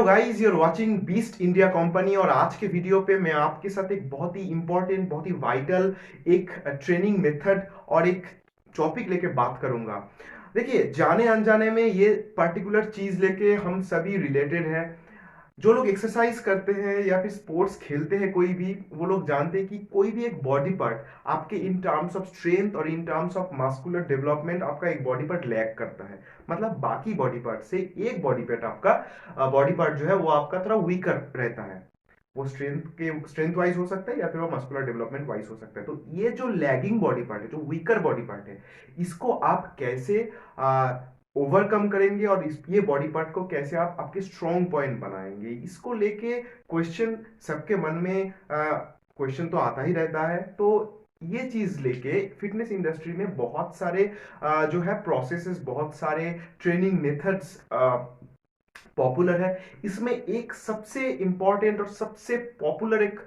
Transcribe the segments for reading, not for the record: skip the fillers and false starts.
Hello guys, your watching beast India company. और आज के वीडियो पे मैं आपके साथ एक बहुत ही इंपॉर्टेंट, बहुत ही वाइटल एक ट्रेनिंग मेथड और एक टॉपिक लेके बात करूंगा। देखिए, जाने अनजाने में ये पर्टिकुलर चीज लेके हम सभी रिलेटेड है। जो लोग एक्सरसाइज करते हैं या फिर स्पोर्ट्स खेलते हैं कोई भी, वो लोग जानते हैं कि कोई भी एक बॉडी पार्ट आपके इन टर्म्स ऑफ स्ट्रेंथ और in terms of muscular development आपका एक बॉडी पार्ट लैग करता है। मतलब बाकी बॉडी पार्ट से एक बॉडी पार्ट आपका बॉडी पार्ट जो है वो आपका थोड़ा वीकर रहता है। वो स्ट्रेंथ वाइज हो सकता है या फिर वो मस्कुलर डेवलपमेंट वाइज हो सकता है। तो ये जो लैगिंग बॉडी पार्ट है, जो वीकर बॉडी पार्ट है, इसको आप कैसे ओवरकम करेंगे और ये बॉडी पार्ट को कैसे आप आपके स्ट्रॉन्ग पॉइंट बनाएंगे, इसको लेके क्वेश्चन सबके मन में क्वेश्चन तो आता ही रहता है। तो ये चीज लेके फिटनेस इंडस्ट्री में बहुत सारे जो है प्रोसेसेस, बहुत सारे ट्रेनिंग मेथड्स पॉपुलर है। इसमें एक सबसे इंपॉर्टेंट और सबसे पॉपुलर एक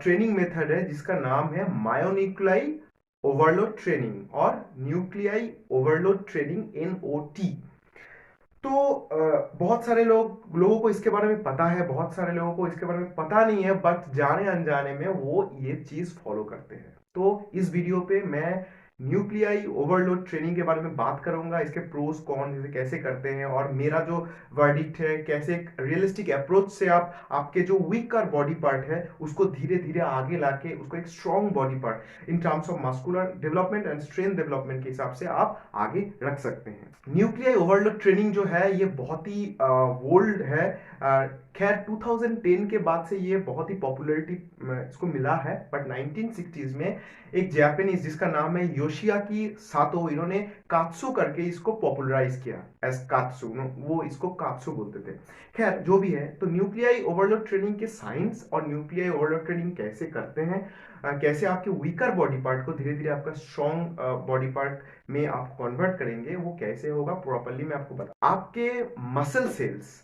ट्रेनिंग मेथड है जिसका नाम है मायोन्यूक्लाई ओवरलोड ट्रेनिंग और न्यूक्लियाई ओवरलोड ट्रेनिंग, NOT। तो बहुत सारे लोगों को इसके बारे में पता है, बहुत सारे लोगों को इसके बारे में पता नहीं है, बट जाने अनजाने में वो ये चीज फॉलो करते हैं। तो इस वीडियो पे मैं न्यूक्लियाई ओवरलोड ट्रेनिंग के बारे में बात करूंगा, इसके प्रोस कौन, इसे कैसे करते हैं, और मेरा जो वर्डिक्ट है, कैसे एक रियलिस्टिक अप्रोच से आप आपके जो वीक और बॉडी पार्ट है उसको धीरे धीरे आगे लाके उसको एक strong body part in terms of muscular development and strength development के हिसाब से आप आगे रख सकते हैं। न्यूक्लियाई ओवरलोड ट्रेनिंग जो है ये बहुत ही ओल्ड है। खैर 2010 के बाद से ये बहुत ही पॉपुलैरिटी इसको मिला है, बट 1960s में एक जापानीज जिसका नाम है योशियाकी सातो, इन्होंने कात्सु करके इसको पॉपुलराइज किया एज कात्सु। वो इसको कात्सु बोलते थे। खैर जो भी है, तो न्यूक्लियाई ओवरलोड ट्रेनिंग के साइंस और न्यूक्लियाई ओवरलोड ट्रेनिंग कैसे करते हैं, कैसे आपके वीकर बॉडी पार्ट को धीरे धीरे आपका स्ट्रॉन्ग बॉडी पार्ट में आप कन्वर्ट करेंगे, वो कैसे होगा प्रॉपरली मैं आपको बता। आपके मसल सेल्स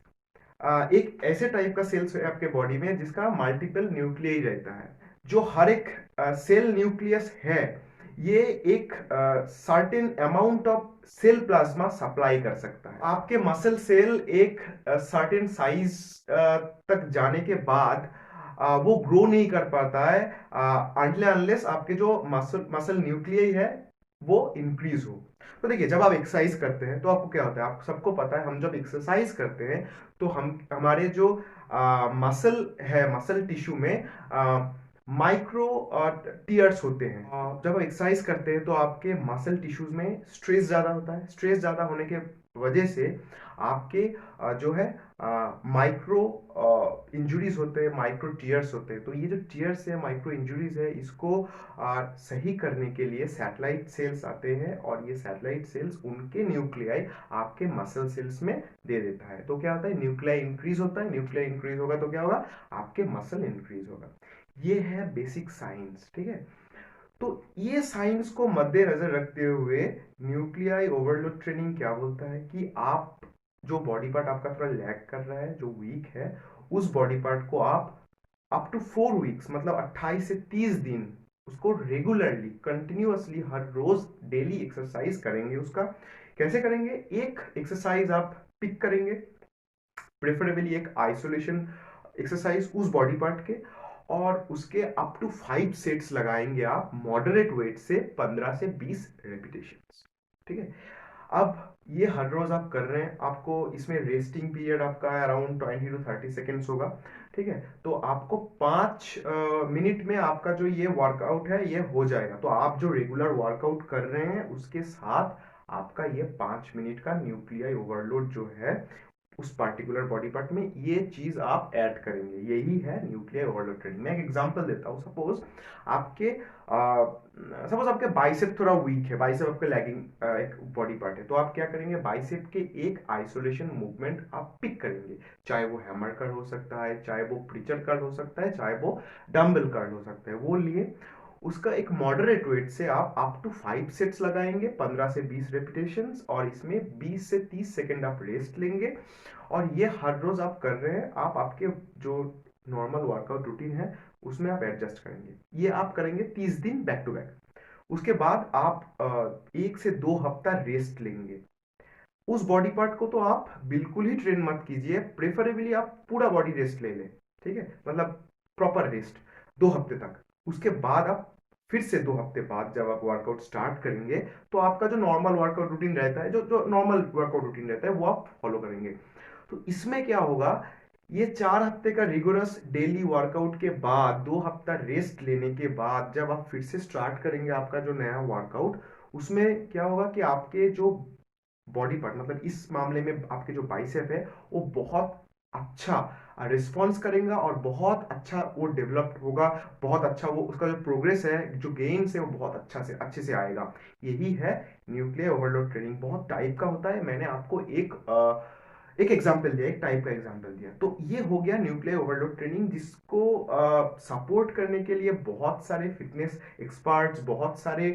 एक ऐसे टाइप का सेल्स है आपके बॉडी में जिसका मल्टीपल न्यूक्लियाई रहता है। जो हर एक सेल न्यूक्लियस है, ये एक certain amount of cell plasma supply कर सकता है। आपके मसल सेल एक सर्टेन साइज तक जाने के बाद वो ग्रो नहीं कर पाता है अनलेस आपके जो मसल मसल न्यूक्लियाई है वो इंक्रीज हो। तो देखिए, जब आप एक्सरसाइज करते हैं तो आपको क्या होता है, आप सबको पता है, हम जब एक्सरसाइज करते हैं तो हम हमारे जो मसल है, मसल टिश्यू में माइक्रो टीयर्स होते हैं। जब आप एक्सरसाइज करते हैं तो आपके मसल टिश्यूज में स्ट्रेस ज्यादा होता है। स्ट्रेस ज्यादा होने के वजह से आपके जो है माइक्रो इंजुरीज होते हैं, माइक्रो टीयर्स होते हैं। तो ये जो टीयर्स है, माइक्रो इंजुरीज है, इसको सही करने के लिए सैटेलाइट सेल्स आते हैं और ये सैटेलाइट सेल्स उनके न्यूक्लियाई आपके मसल सेल्स में दे देता है। तो क्या होता है, न्यूक्लियाई इंक्रीज होता है। न्यूक्लियाई इंक्रीज होगा तो क्या होगा, आपके मसल इंक्रीज होगा। ये है बेसिक साइंस, ठीक है। तो ये साइंस को मद्देनजर रखते हुए न्यूक्लियाई ओवरलोड ट्रेनिंग क्या बोलता है कि आप जो बॉडी पार्ट आपका थोड़ा लैग कर रहा है, जो वीक है, उस बॉडी पार्ट को आप अप टू 4 वीक्स, मतलब 28 से 30 दिन उसको रेगुलरली कंटिन्यूअसली हर रोज डेली एक्सरसाइज करेंगे। उसका कैसे करेंगे, एक एक्सरसाइज आप पिक करेंगे, प्रेफरेबली एक आइसोलेशन एक्सरसाइज उस बॉडी पार्ट के, और उसके अप टू 5 सेट्स लगाएंगे आप मॉडरेट वेट से 15 से 20 रेपिटेशन, ठीक है। अब ये हर रोज आप कर रहे हैं, आपको इसमें रेस्टिंग पीरियड आपका अराउंड 20 to 30 सेकेंड्स होगा, ठीक है। तो आपको 5 मिनट में आपका जो ये वर्कआउट है ये हो जाएगा। तो आप जो रेगुलर वर्कआउट कर रहे हैं उसके साथ आपका ये 5 मिनट का न्यूक्लियाई ओवरलोड जो है उस पर्टिकुलर बॉडी पार्ट में, ये चीज आप ऐड करेंगे। यही है न्यूक्लियर ओवरलोड ट्रेनिंग। मैं एक एग्जांपल देता हूँ। आपके सपोज आपके बाइसेप थोड़ा वीक है, बाइसेप आपका लैगिंग एक बॉडी पार्ट है, तो आप क्या करेंगे, बाइसेप के एक आइसोलेशन मूवमेंट आप पिक करेंगे। चाहे वो हैमर कर्ल हो सकता है, चाहे वो प्रिचर कर्ल हो सकता है, चाहे वो डंबल कर्ल हो सकता है, वो लिए उसका एक मॉडरेट वेट से आप अप टू 5 सेट्स लगाएंगे, 15 से 20 रेपिटेशंस, और इसमें 20 से 30 सेकेंड आप रेस्ट लेंगे। और ये हर रोज आप कर रहे हैं, आप आपके जो नॉर्मल वर्कआउट रूटीन है उसमें आप एडजस्ट करेंगे। ये आप करेंगे 30 दिन बैक टू बैक। उसके बाद आप 1 से 2 हफ्ता रेस्ट लेंगे। उस बॉडी पार्ट को तो आप बिल्कुल ही ट्रेन मत कीजिए, प्रेफरेबली आप पूरा बॉडी रेस्ट ले लें, ठीक है, मतलब प्रॉपर रेस्ट 2 हफ्ते तक। उसके बाद आप फिर से 2 हफ्ते बाद जब आप वर्कआउट स्टार्ट करेंगे, तो आपका जो नॉर्मल वर्कआउट रूटीन रहता है, जो जो नॉर्मल वर्कआउट रूटीन रहता है, वो आप फॉलो करेंगे। तो इसमें क्या होगा, ये 4 हफ्ते का रिगोरस डेली वर्कआउट के बाद 2 हफ्ता रेस्ट लेने के बाद जब आप फिर से स्टार्ट करेंगे आपका जो नया वर्कआउट, उसमें क्या होगा कि आपके जो बॉडी पार्ट, मतलब इस मामले में आपके जो बाइसेप है, वो बहुत अच्छा रिस्पॉन्स करेगा और बहुत अच्छा वो डेवलप होगा। बहुत अच्छा वो उसका जो प्रोग्रेस है, जो गेन्स है, वो बहुत अच्छे से आएगा। यही है न्यूक्लियर ओवरलोड ट्रेनिंग। बहुत टाइप का होता है, मैंने आपको एक एग्जाम्पल दिया, एक टाइप का एग्जाम्पल दिया। तो ये हो गया न्यूक्लियर ओवरलोड ट्रेनिंग, जिसको सपोर्ट करने के लिए बहुत सारे फिटनेस एक्सपर्ट्स, बहुत सारे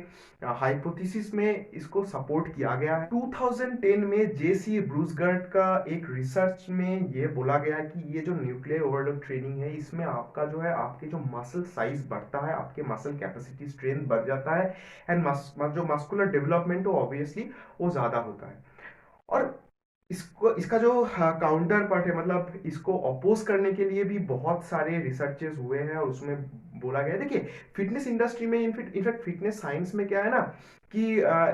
हाइपोथेसिस में इसको सपोर्ट किया गया है। 2010 में जेसी ब्रूसगर्ट का एक रिसर्च में ये बोला गया है कि ये जो न्यूक्लियर ओवरलोड ट्रेनिंग है, इसमें आपका जो है, आपके जो मसल साइज बढ़ता है, आपके मसल कैपेसिटी स्ट्रेंथ बढ़ जाता है, एंड जो मस्कुलर डेवलपमेंट हो ऑब्वियसली वो ज्यादा होता है। और इसको, इसका जो काउंटर पार्ट है, मतलब इसको अपोज करने के लिए भी बहुत सारे रिसर्चेस हुए हैं, और उसमें बोला गया है, देखिए फिटनेस इंडस्ट्री में, इनफैक्ट फिटनेस साइंस में क्या है ना, कि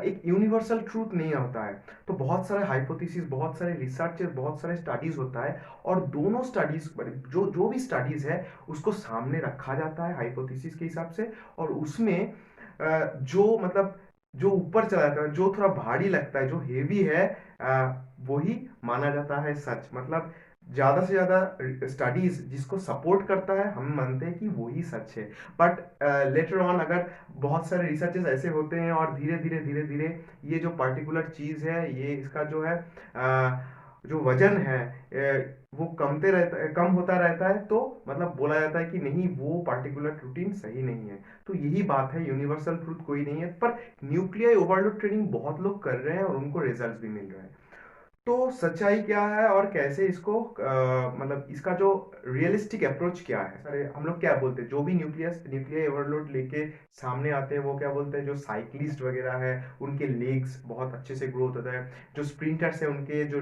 एक यूनिवर्सल ट्रूथ नहीं होता है। तो बहुत सारे हाइपोथेसिस, बहुत सारे रिसर्चेस, बहुत सारे स्टडीज होता है, और दोनों स्टडीज, जो जो भी स्टडीज है, उसको सामने रखा जाता है हाइपोथेसिस के हिसाब से, और उसमें जो मतलब जो ऊपर चला जाता है, जो थोड़ा भारी लगता है, जो हेवी है, वही माना जाता है सच। मतलब ज्यादा से ज्यादा स्टडीज जिसको सपोर्ट करता है, हम मानते हैं कि वही सच है। बट लेटर ऑन अगर बहुत सारे रिसर्चेस ऐसे होते हैं, और धीरे धीरे ये जो पर्टिकुलर चीज है, ये इसका जो है जो वजन है, वो कम होता रहता है, तो मतलब बोला जाता है कि नहीं, वो पर्टिकुलर रूटीन सही नहीं है। तो यही बात है, यूनिवर्सल ट्रूथ कोई नहीं है, पर न्यूक्लियर ओवरलोड ट्रेनिंग बहुत लोग कर रहे हैं और उनको रिजल्ट भी मिल रहा है। तो सच्चाई क्या है, और कैसे इसको मतलब इसका जो रियलिस्टिक अप्रोच क्या है। अरे हम लोग क्या बोलते हैं, जो भी न्यूक्लियर ओवरलोड लेके सामने आते हैं, वो क्या बोलते हैं, जो साइक्लिस्ट वगैरह है, उनके लेग्स बहुत अच्छे से ग्रोथ होता है। जो स्प्रिंटर्स है, उनके जो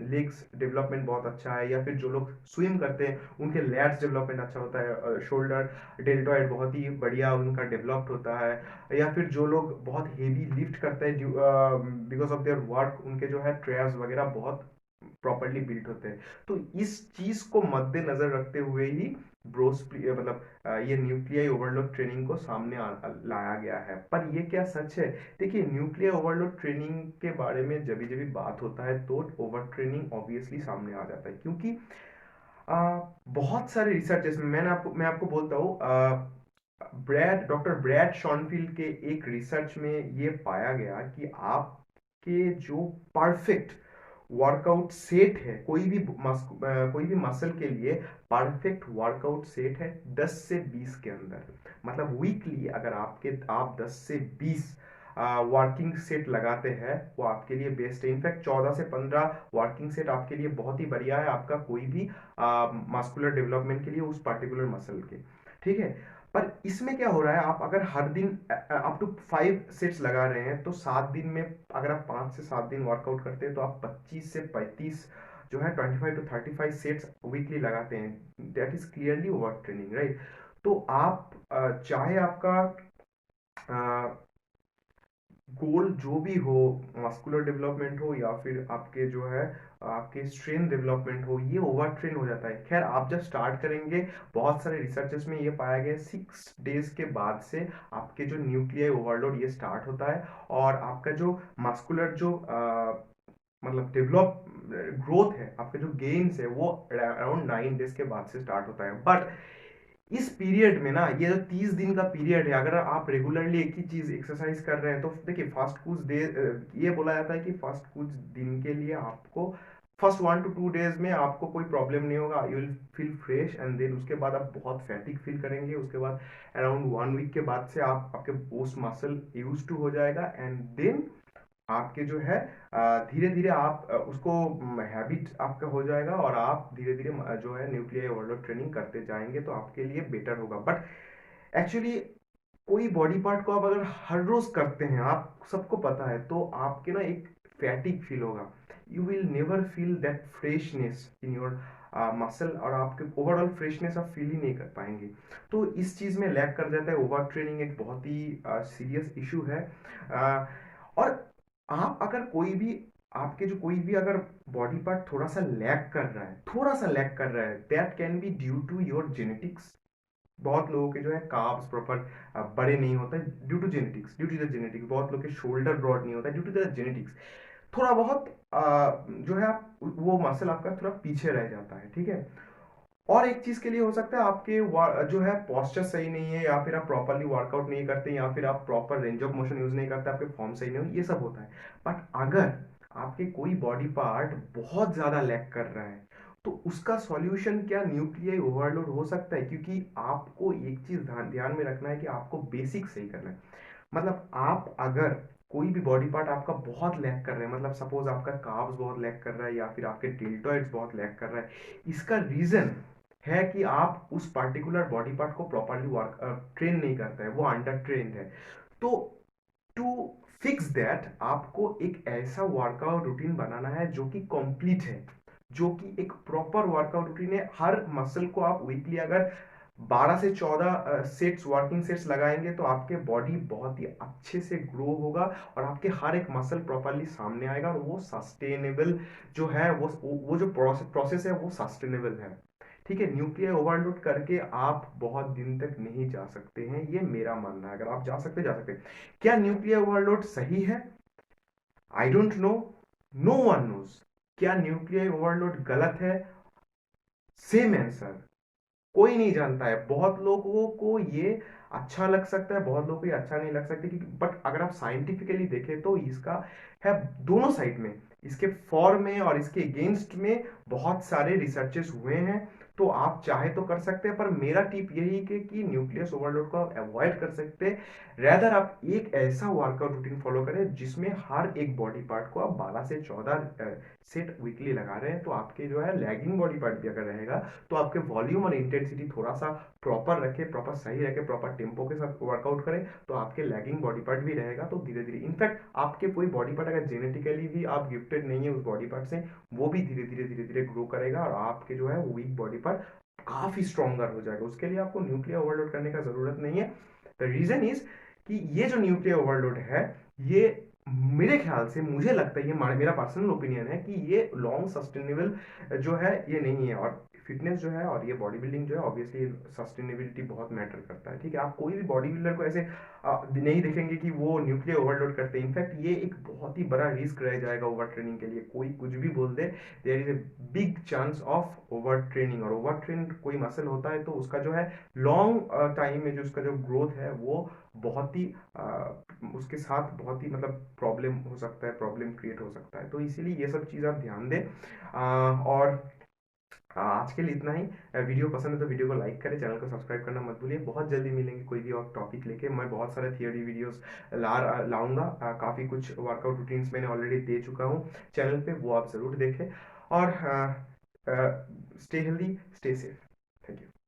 लेग्स डेवलपमेंट बहुत अच्छा है। या फिर जो लोग स्विम करते हैं, उनके लैट्स डेवलपमेंट अच्छा होता है, शोल्डर डेल्टॉइड बहुत ही बढ़िया उनका डेवलप्ड होता है। या फिर जो लोग बहुत हेवी लिफ्ट करते हैं बिकॉज ऑफ देयर वर्क, उनके जो है ट्रेस वगैरह बहुत प्रॉपरली बिल्ट होते हैं। तो इस चीज को मद्देनजर रखते हुए ही ब्रोस मतलब ये न्यूक्लियर ओवरलोड ट्रेनिंग को सामने लाया गया है। पर ये क्या सच है? देखिए, न्यूक्लियर ओवरलोड ट्रेनिंग के बारे में जब जब बात होता है, तो ओवर ट्रेनिंग ऑब्वियसली सामने आ जाता है, क्योंकि बहुत सारे रिसर्चेस में, मैं आपको बोलता हूँ, डॉक्टर ब्रैड शॉनफील्ड के एक रिसर्च में ये पाया गया कि आपके जो परफेक्ट वर्कआउट सेट है, कोई भी मसल के लिए परफेक्ट वर्कआउट सेट है 10 से 20 के अंदर। मतलब वीकली अगर आप 10 से 20 वर्किंग सेट लगाते हैं, वो आपके लिए बेस्ट है। इनफैक्ट 14 से 15 वर्किंग सेट आपके लिए बहुत ही बढ़िया है, आपका कोई भी मस्कुलर डेवलपमेंट के लिए, उस पर्टिकुलर मसल के, ठीक है। पर इसमें क्या हो रहा है, आप अगर हर दिन अप टू 5 सेट्स लगा रहे हैं, तो 7 दिन में अगर आप 5 से 7 दिन वर्कआउट करते हैं, तो आप 25 से 35 जो है 25 to 35 सेट्स वीकली लगाते हैं। That is clearly over training, right? तो आप चाहे आपका गोल जो भी हो, मस्कुलर डेवलपमेंट हो या फिर आपके जो है आपके स्ट्रेन डेवलपमेंट हो, ये ओवर ट्रेन हो जाता है। खैर, आप जब स्टार्ट करेंगे, बहुत सारे रिसर्चेस में ये पाया गया 6 डेज के बाद से आपके जो न्यूक्लियर ओवरलोड ये स्टार्ट होता है, और आपका जो मस्कुलर जो मतलब डेवलप ग्रोथ है, आपके जो गेन्स है, वो अराउंड 9 डेज के बाद से स्टार्ट होता है। बट इस पीरियड में ना, ये जो 30 दिन का पीरियड है, अगर आप रेगुलरली एक ही चीज एक्सरसाइज कर रहे हैं, तो देखिए फर्स्ट कुछ देर ये बोला जाता है कि फर्स्ट कुछ दिन के लिए आपको, फर्स्ट 1 to 2 डेज में आपको कोई प्रॉब्लम नहीं होगा, you will feel fresh, and then उसके बाद आप बहुत फैटिक फील करेंगे। उसके बाद अराउंड 1 वीक के बाद से आप आपके पोस्ट मसल यूज टू हो जाएगा, एंड देन आपके जो है धीरे धीरे आप उसको हैबिट आपका हो जाएगा, और आप धीरे धीरे जो है न्यूक्लियर ओवरलोड ट्रेनिंग करते जाएंगे, तो आपके लिए बेटर होगा। बट एक्चुअली कोई बॉडी पार्ट को आप अगर हर रोज करते हैं, आप सबको पता है, तो आपके ना एक फैटिक फील होगा, you will never feel that freshness in your muscle, और आपके ओवरऑल फ्रेशनेस आप फील ही नहीं कर पाएंगे। तो इस चीज़ में लैग कर जाता है। ओवर ट्रेनिंग एक बहुत ही सीरियस इशू है। uh, और आप अगर कोई भी, आपके जो कोई भी अगर बॉडी पार्ट थोड़ा सा लैग कर रहा है, थोड़ा सा लैग कर रहा है, that can be due to your genetics. बहुत लोगों के जो है कार्ब्स प्रॉपर बड़े नहीं होते due to genetics, due to the genetics. बहुत लोग के शोल्डर ब्रॉड नहीं होता ड्यू टू द जेनेटिक्स। थोड़ा बहुत जो है आप वो मसल आपका थोड़ा पीछे रह जाता है, ठीक है। और एक चीज के लिए हो सकता है आपके जो है पोस्चर सही नहीं है, या फिर आप प्रॉपरली वर्कआउट नहीं करते, या फिर आप proper range of motion use नहीं करते, आपके फॉर्म सही नहीं हो, ये सब होता है। बट अगर आपके कोई बॉडी पार्ट बहुत ज्यादा लैग कर रहा है, तो उसका सॉल्यूशन क्या न्यूक्लियर ओवरलोड हो सकता है। क्योंकि आपको एक चीज ध्यान में रखना है कि आपको बेसिक सही करना है। मतलब आप अगर कोई भी बॉडी पार्ट आपका बहुत लैग कर रहा है, मतलब सपोज आपका कार्ब्स बहुत लैग कर रहा है, या फिर आपके डेल्टॉइड्स बहुत लैग कर रहा है, इसका रीजन है कि आप उस पर्टिकुलर बॉडी पार्ट को प्रॉपरली वर्क ट्रेन नहीं करता है, वो अंडर ट्रेन्ड है। तो टू फिक्स दैट आपको एक ऐसा वर्कआउट रूटीन बनाना है जो कि कंप्लीट है, जो कि एक प्रॉपर वर्कआउट रूटीन है। हर मसल को आप वीकली अगर 12 से 14 सेट्स, वर्किंग सेट्स लगाएंगे, तो आपके बॉडी बहुत ही अच्छे से ग्रो होगा, और आपके हर एक मसल प्रॉपरली सामने आएगा, और वो सस्टेनेबल जो है, वो जो प्रोसेस है वो सस्टेनेबल है। ठीक है। न्यूक्लियर ओवरलोड करके आप बहुत दिन तक नहीं जा सकते हैं, ये मेरा मानना है। अगर आप जा सकते, जा सकते। क्या न्यूक्लियर ओवरलोड सही है? I don't know, no one knows. क्या न्यूक्लियर ओवरलोड गलत है? सेम आंसर, कोई नहीं जानता है। बहुत लोगों को ये अच्छा लग सकता है, बहुत लोगों को ये अच्छा नहीं लग सकता, क्योंकि बट अगर आप साइंटिफिकली देखें तो इसका है दोनों साइड में, इसके फॉर में और इसके अगेंस्ट में बहुत सारे रिसर्चेस हुए हैं। तो आप चाहे तो कर सकते हैं, पर मेरा टिप यही है कि न्यूक्लियस ओवरलोड को आप अवॉइड कर सकते हैं। रेदर आप एक ऐसा वर्कआउट रूटीन फॉलो करें जिसमें हर एक बॉडी पार्ट को आप 12 से 14 सेट वीकली लगा रहे हैं, तो आपके जो है लैगिंग बॉडी पार्ट भी अगर रहेगा, तो आपके वॉल्यूम और इंटेंसिटी थोड़ा सा प्रॉपर रखे, प्रॉपर सही रखे, प्रॉपर टेम्पो के साथ वर्कआउट करें, तो आपके लैगिंग बॉडी पार्ट भी रहेगा। तो धीरे धीरे, इनफैक्ट आपके कोई बॉडी पार्ट अगर जेनेटिकली भी आप गिफ्टेड नहीं है उस बॉडी पार्ट से, वो भी धीरे धीरे धीरे धीरे ग्रो करेगा, और आपके जो है वीक बॉडी पार्ट काफी स्ट्रॉन्गर हो जाएगा। उसके लिए आपको न्यूक्लियर ओवरलोड करने का जरूरत नहीं है। द रीजन इज कि ये जो न्यूक्लियर ओवरलोड है, ये मेरे ख्याल से, मुझे लगता है, ये मेरा पर्सनल ओपिनियन है कि ये लॉन्ग सस्टेनेबल जो है ये नहीं है। और फिटनेस जो है और ये बॉडी बिल्डिंग जो है, ऑब्वियसली सस्टेनेबिलिटी बहुत मैटर करता है। ठीक है। आप कोई भी बॉडी बिल्डर को ऐसे नहीं देखेंगे कि वो न्यूक्लियर ओवरलोड करते हैं। इनफैक्ट ये एक बहुत ही बड़ा रिस्क रह जाएगा ओवर ट्रेनिंग के लिए। कोई कुछ भी बोल दे, there is a big chance of over training. और ओवर ट्रेन कोई मसल होता है तो उसका जो है लॉन्ग टाइम में जो उसका जो ग्रोथ है वो बहुत ही उसके साथ बहुत ही मतलब प्रॉब्लम हो सकता है, प्रॉब्लम क्रिएट हो सकता है। तो इसीलिए ये सब चीज़ आप ध्यान दें। और आज के लिए इतना ही। वीडियो पसंद है तो वीडियो को लाइक करें, चैनल को सब्सक्राइब करना मत भूलिए। बहुत जल्दी मिलेंगे कोई भी और टॉपिक लेके। मैं बहुत सारे थियोरी वीडियोस लाऊंगा। काफ़ी कुछ वर्कआउट रूटीन्स मैंने ऑलरेडी दे चुका हूँ चैनल पे, वो आप ज़रूर देखें। और stay healthy, stay safe. Thank you.